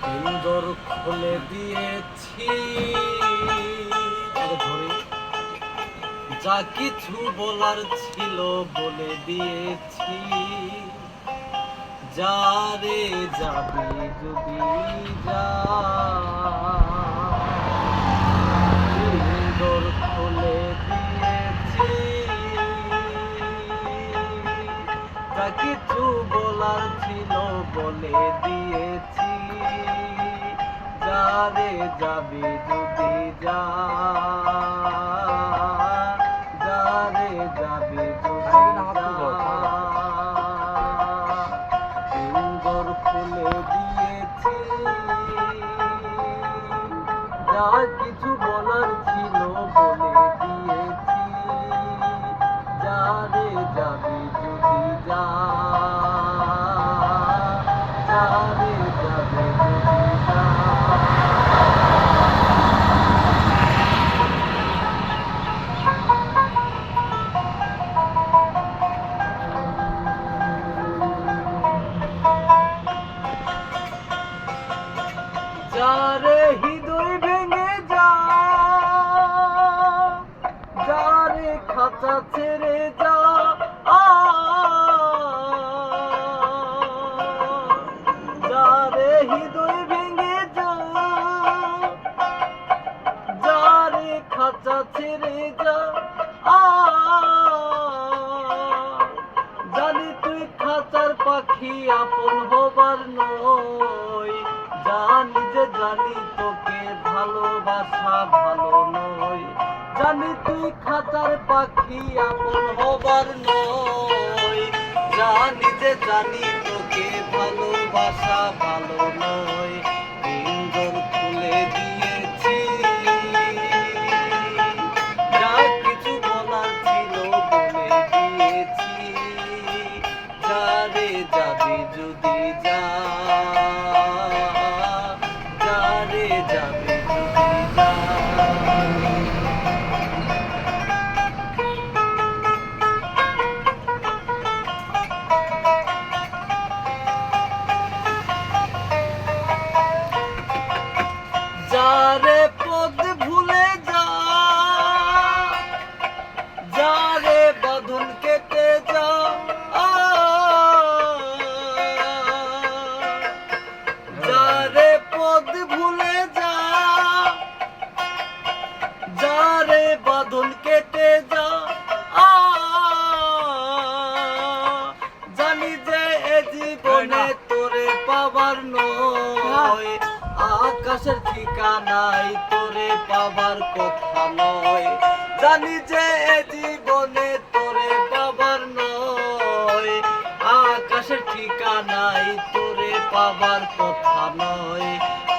সুন্দর খুলে দিয়েছি যা কিছু বলার ছিল বলে দিয়েছি। যারে যাবি যদি যা, সুন্দর খুলে দিয়েছি যা কিছু বলার ছিল বলে দিয়েছি। যারে যাবি যদি যা, যারে যাবি যদি যা, সুন্দর খুলে দিয়েছি যা কিছু বলার ছিল বলে দিয়েছি। যারে যাবি যদি যা, যারে যাবি যদি যা। যারে হৃদয় ভেঙে যা, যারে খাঁচা ছেড়ে যা, যারে হৃদয় ভেঙে যা, যারে খাঁচা ছেড়ে যা। জানি তুই খাঁচার পাখি আপন হবার নয়, জানি যে জানি তোকে ভালোবাসা ভালো নয়। জানি তুই খাঁচার পাখি আপন হবার নয়, জানি যে জানি তোকে ভালোবাসা ভালো নয়। পিঞ্জর খুলে দিয়েছি যা কিছু বলার ছিল বলে দিয়েছি। যারে যাবি যদি যা, যারে যাবি যদি যা। যারে পদ ভুলে যা, যারে বাঁধন কেটে যা, যারে পদ ভুলে যা, যারে বাঁধন কেটে যা। জানি যে এ জীবনে তোরে পাবার নয়, আকাশের ঠিকানাই তোরে পাবার কথা নয়। জানি যে এ জীবনে তোরে পাবার নয়, আকাশের ঠিকানাই তোরে পাবার কথা নয়।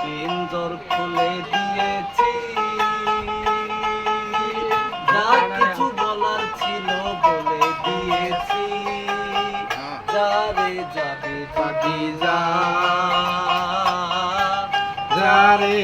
পিঞ্জর খুলে দিয়েছি যা কিছু বলার ছিল বলে দিয়েছি। যারে যাবে যদি যা, যারে